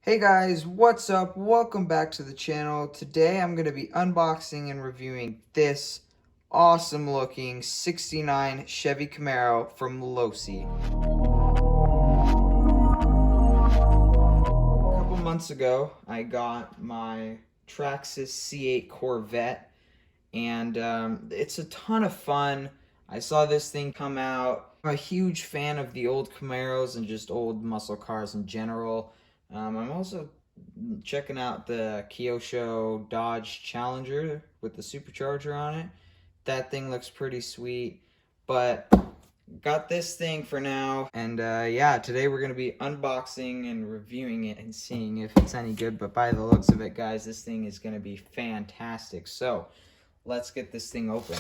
Hey guys, what's up? Welcome back to the channel. Today I'm going to be unboxing and reviewing this awesome looking 69 Chevy Camaro from Losi. A couple months ago, I got my Traxxas C8 Corvette, and it's a ton of fun. I saw this thing come out. I'm a huge fan of the old Camaros and just old muscle cars in general. I'm also checking out the Kyosho Dodge Challenger with the supercharger on it. That thing looks pretty sweet, but got this thing for now. And yeah, today we're going to be unboxing and reviewing it and seeing if it's any good. But by the looks of it, guys, this thing is going to be fantastic. So let's get this thing open.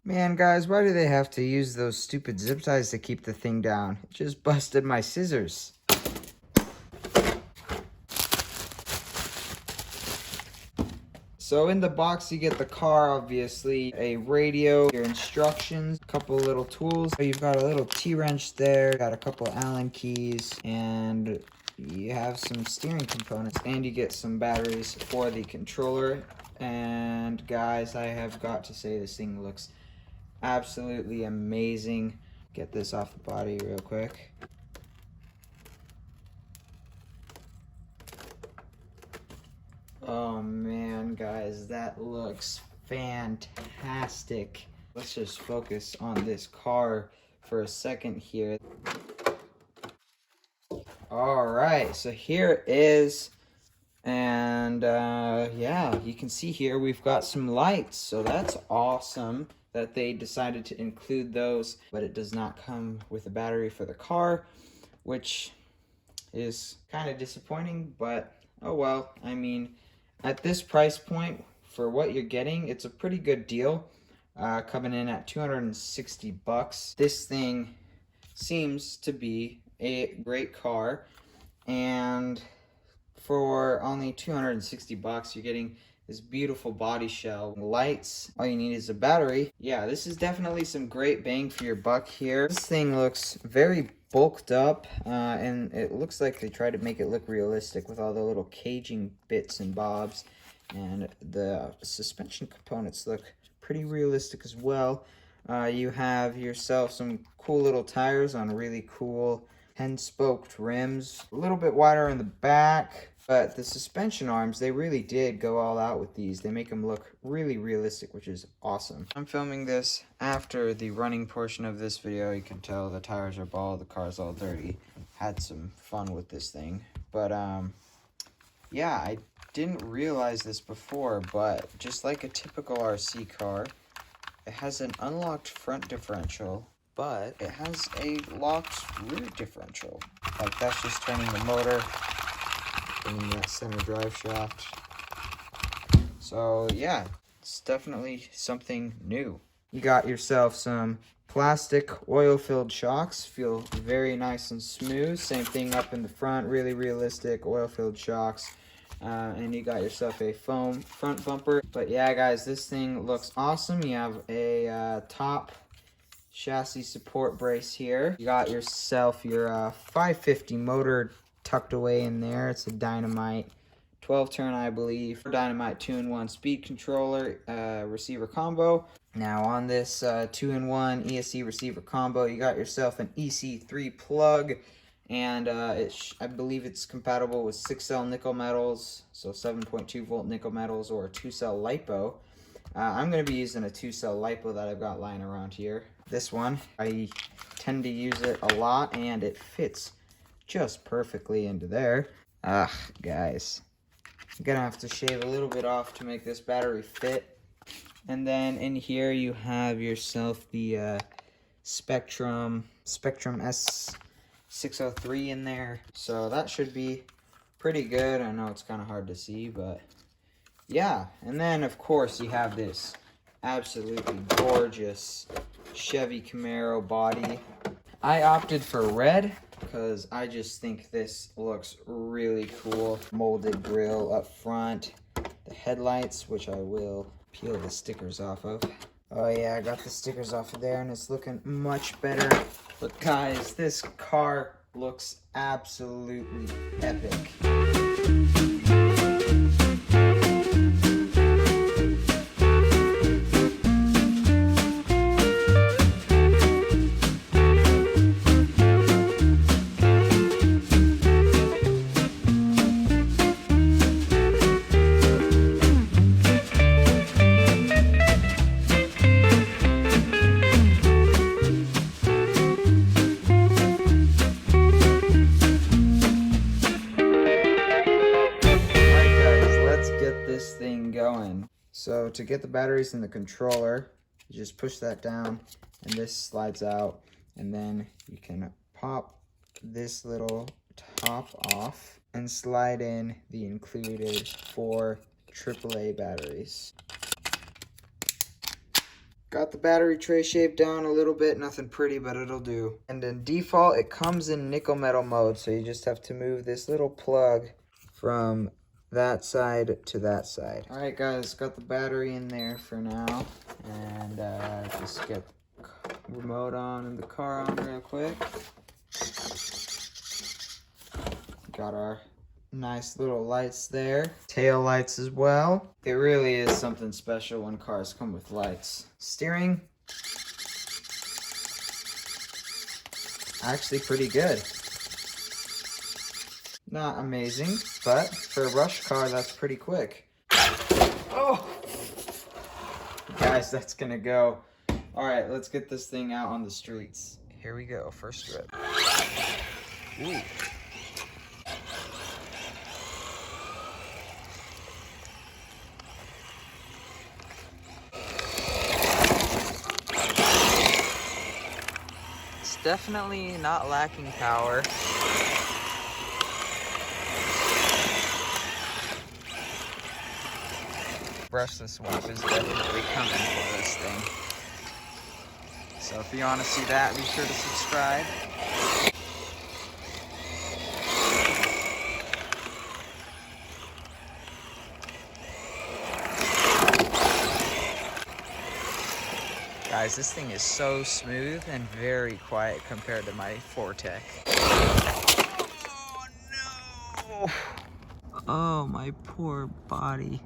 Man, guys, why do they have to use those stupid zip ties to keep the thing down? It just busted my scissors. So in the box you get the car, obviously, a radio, your instructions, a couple little tools. You've got a little T-wrench there, got a couple Allen keys, and you have some steering components, and you get some batteries for the controller. And guys, I have got to say, this thing looks absolutely amazing. Get this off the body real quick. Oh man, guys, that looks fantastic. Let's just focus on this car for a second here. All right, so here it is. And yeah, you can see here we've got some lights, so that's awesome that they decided to include those, but it does not come with a battery for the car, which is kind of disappointing, but oh well. I mean, at this price point, for what you're getting, it's a pretty good deal, coming in at 260 bucks. This thing seems to be a great car, and for only 260 bucks, you're getting this beautiful body shell, lights. All you need is a battery. Yeah, this is definitely some great bang for your buck here. This thing looks very bulked up, and it looks like they tried to make it look realistic with all the little caging bits and bobs, and the suspension components look pretty realistic as well. You have yourself some cool little tires on really cool 10-spoked rims, a little bit wider in the back. But the suspension arms, they really did go all out with these. They make them look really realistic, which is awesome. I'm filming this after the running portion of this video. You can tell the tires are bald, the car's all dirty. Had some fun with this thing. But yeah, I didn't realize this before, but just like a typical RC car, it has an unlocked front differential, but it has a locked rear differential. Like, that's just turning the motor in that center drive shaft. So yeah, it's definitely something new. You got yourself some plastic oil-filled shocks, feel very nice and smooth. Same thing up in the front, really realistic oil-filled shocks. And you got yourself a foam front bumper. But yeah, guys, this thing looks awesome. You have a top chassis support brace here. You got yourself your 550 motor tucked away in there. It's a Dynamite 12-turn, I believe. Dynamite 2-in-1 speed controller receiver combo. Now on this 2-in-1 ESC receiver combo, you got yourself an EC3 plug, and I believe it's compatible with 6-cell nickel metals, so 7.2 volt nickel metals, or a 2-cell LiPo. I'm going to be using a 2-cell LiPo that I've got lying around here. This one, I tend to use it a lot, and it fits just perfectly into there. Guys, I'm gonna have to shave a little bit off to make this battery fit. And then in here you have yourself the Spectrum S603 in there. So that should be pretty good. I know it's kind of hard to see, but yeah. And then of course you have this absolutely gorgeous Chevy Camaro body. I opted for red. because I just think this looks really cool. Molded grille up front, the headlights, which I will peel the stickers off of. Oh yeah, I got the stickers off of there and it's looking much better. But guys, this car looks absolutely epic. This thing going. So to get the batteries in the controller, you just push that down and this slides out, and then you can pop this little top off and slide in the included 4 AAA batteries. Got the battery tray shape down a little bit, nothing pretty, but it'll do. And in default, it comes in nickel metal mode, so you just have to move this little plug from that side to that side. All right, guys, got the battery in there for now, and just get the remote on and the car on real quick. Got our nice little lights there, tail lights as well. It really is something special when cars come with lights. Steering, actually pretty good. Not amazing, but for a rush car, that's pretty quick. Oh! Guys, that's gonna go. All right, let's get this thing out on the streets. Here we go, first rip. Ooh. It's definitely not lacking power. Brushless swap is definitely coming for this thing. So if you want to see that, be sure to subscribe. Guys, this thing is so smooth and very quiet compared to my Fortec. Oh no! Oh, my poor body.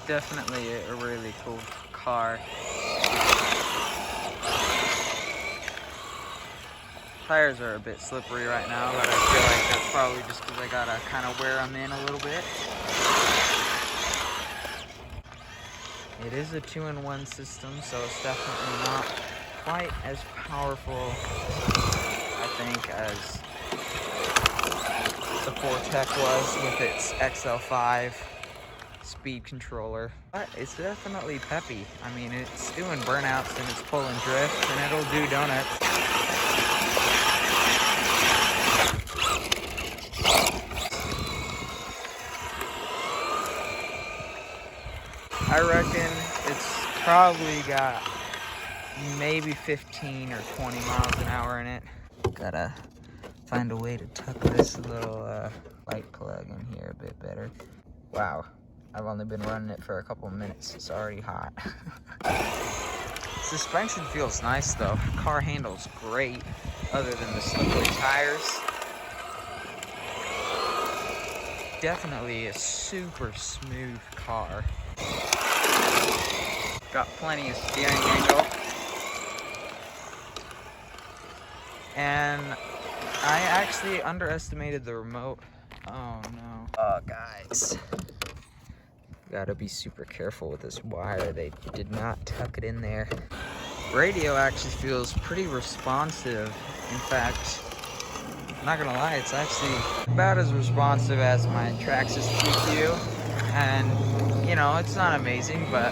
Definitely a really cool car. Tires are a bit slippery right now, but I feel like that's probably just because I gotta kind of wear them in a little bit. It is a 2-in-1 system, so it's definitely not quite as powerful, I think, as the Fortec was with its XL5 speed controller. But it's definitely peppy. I mean, it's doing burnouts and it's pulling drift, and it'll do donuts. I reckon it's probably got maybe 15 or 20 miles an hour in it. Gotta find a way to tuck this little light plug in here a bit better. Wow, I've only been running it for a couple of minutes. It's already hot. Suspension feels nice though. Car handles great, other than the slippery tires. Definitely a super smooth car. Got plenty of steering angle. And I actually underestimated the remote. Oh no. Oh guys. Gotta be super careful with this wire. They did not tuck it in there. Radio actually feels pretty responsive. In fact, I'm not gonna lie, it's actually about as responsive as my Traxxas EQ. And, you know, it's not amazing, but,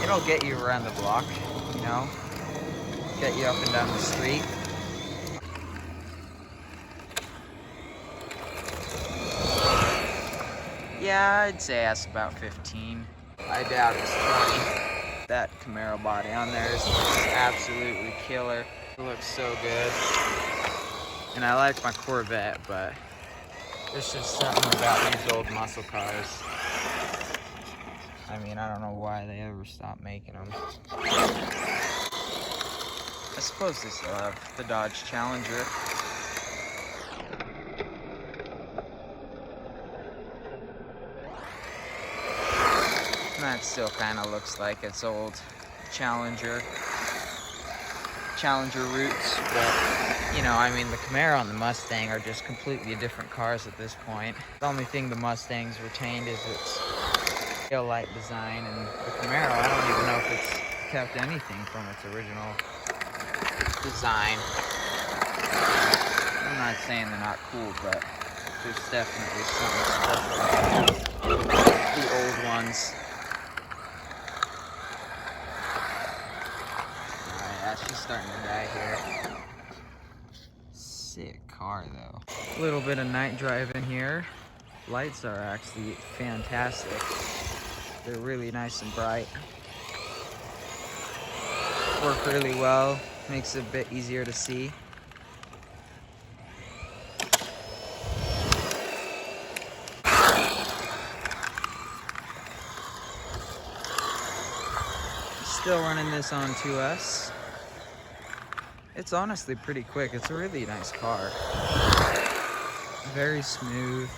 you it'll get you around the block, you know, get you up and down the street. Yeah, I'd say that's about 15. I doubt it's 20. That Camaro body on there is absolutely killer. It looks so good. And I like my Corvette, but there's just something about these old muscle cars. I mean, I don't know why they ever stopped making them. I suppose they still have the Dodge Challenger. And that still kind of looks like its old Challenger roots, but you know, I mean, the Camaro and the Mustang are just completely different cars at this point. The only thing the Mustang's retained is its tail light design, and the Camaro, I don't even know if it's kept anything from its original design. I'm not saying they're not cool, but there's definitely something special about the old ones. She's starting to die here. Sick car though. A little bit of night driving here. Lights are actually fantastic. They're really nice and bright. Work really well. Makes it a bit easier to see. Still running this on 2S. It's honestly pretty quick. It's a really nice car. Very smooth.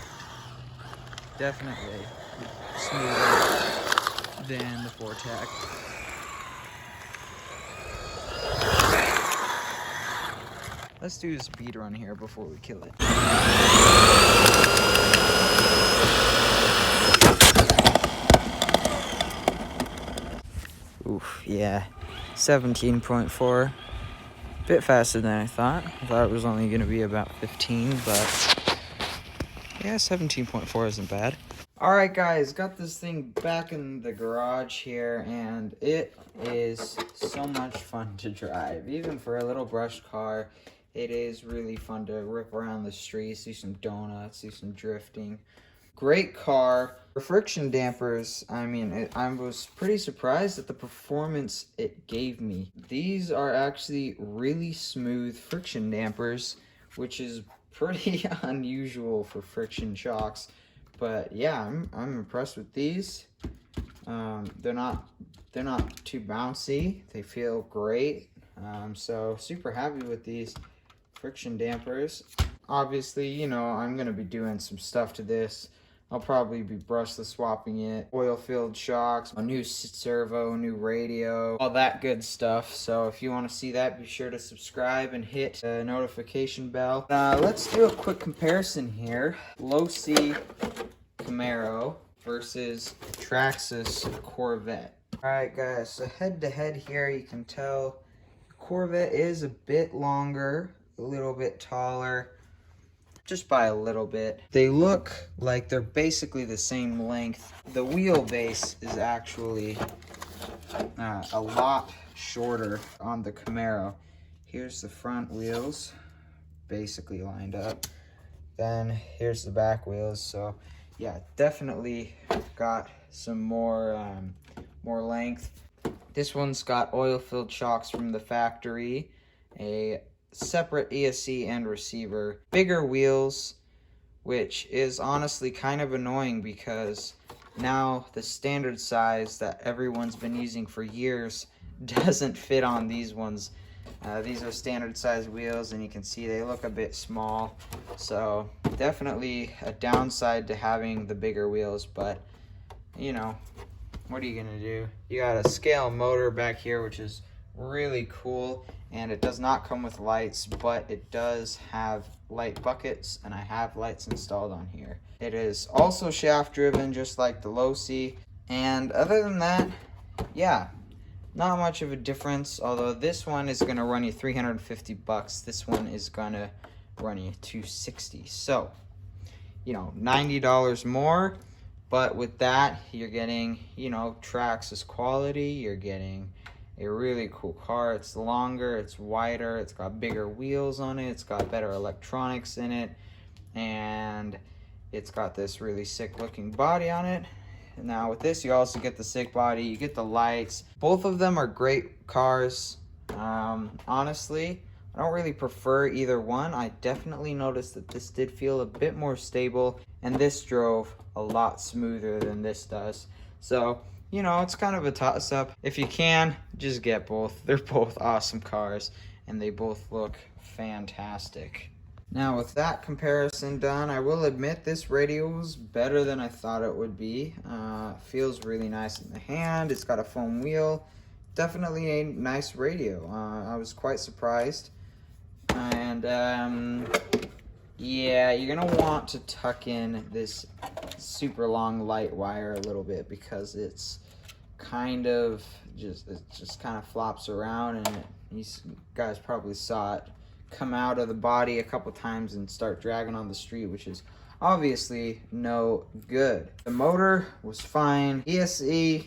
Definitely smoother than the Fortec. Let's do a speed run here before we kill it. Oof, yeah. 17.4. Bit faster than I thought. I thought it was only going to be about 15, but yeah, 17.4 isn't bad. Alright guys, got this thing back in the garage here, and it is so much fun to drive. Even for a little brush car, it is really fun to rip around the streets, do some donuts, do some drifting. Great car. For friction dampers, I mean, I was pretty surprised at the performance it gave me. These are actually really smooth friction dampers, which is pretty unusual for friction shocks. But yeah, I'm impressed with these. They're not too bouncy. They feel great. So super happy with these friction dampers. Obviously, you know, I'm gonna be doing some stuff to this. I'll probably be brushless swapping it, oil-filled shocks, a new servo, new radio, all that good stuff. So if you want to see that, be sure to subscribe and hit the notification bell. Let's do a quick comparison here. Losi Camaro versus Traxxas Corvette. Alright guys, so head to head here, you can tell Corvette is a bit longer, a little bit taller. Just by a little bit. They look like they're basically the same length. The wheelbase is actually a lot shorter on the Camaro. Here's the front wheels, basically lined up. Then here's the back wheels. So yeah, definitely got some more length. This one's got oil-filled shocks from the factory, a separate ESC and receiver, bigger wheels, which is honestly kind of annoying because now the standard size that everyone's been using for years doesn't fit on these ones. These are standard size wheels, and you can see they look a bit small, so definitely a downside to having the bigger wheels. But you know, what are you gonna do? You got a scale motor back here, which is really cool, and it does not come with lights, but it does have light buckets, and I have lights installed on here. It is also shaft driven, just like the Losi, and other than that, yeah, not much of a difference. Although this one is going to run you $350, this one is going to run you $260. So, you know, $90 more, But with that, you're getting, you know, Traxxas quality. You're getting a really cool car. It's longer, it's wider, it's got bigger wheels on it, it's got better electronics in it, and it's got this really sick looking body on it. And now with this, you also get the sick body, you get the lights. Both of them are great cars. Honestly, I don't really prefer either one. I definitely noticed that this did feel a bit more stable, and this drove a lot smoother than this does. So, you know, it's kind of a toss-up. If you can, just get both. They're both awesome cars, and they both look fantastic. Now, with that comparison done, I will admit this radio was better than I thought it would be. Feels really nice in the hand. It's got a foam wheel. Definitely a nice radio. I was quite surprised. And yeah, you're gonna want to tuck in this super long light wire a little bit, because it's kind of just kind of flops around, and you guys probably saw it come out of the body a couple times and start dragging on the street, which is obviously no good. The motor was fine. ESC,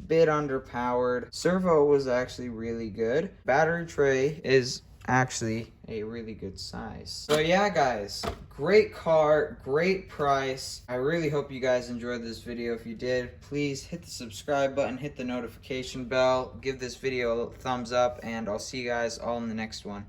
bit underpowered. Servo was actually really good. Battery tray is actually a really good size. So yeah, guys, great car, great price. I really hope you guys enjoyed this video. If you did, please hit the subscribe button, hit the notification bell, give this video a thumbs up, and I'll see you guys all in the next one.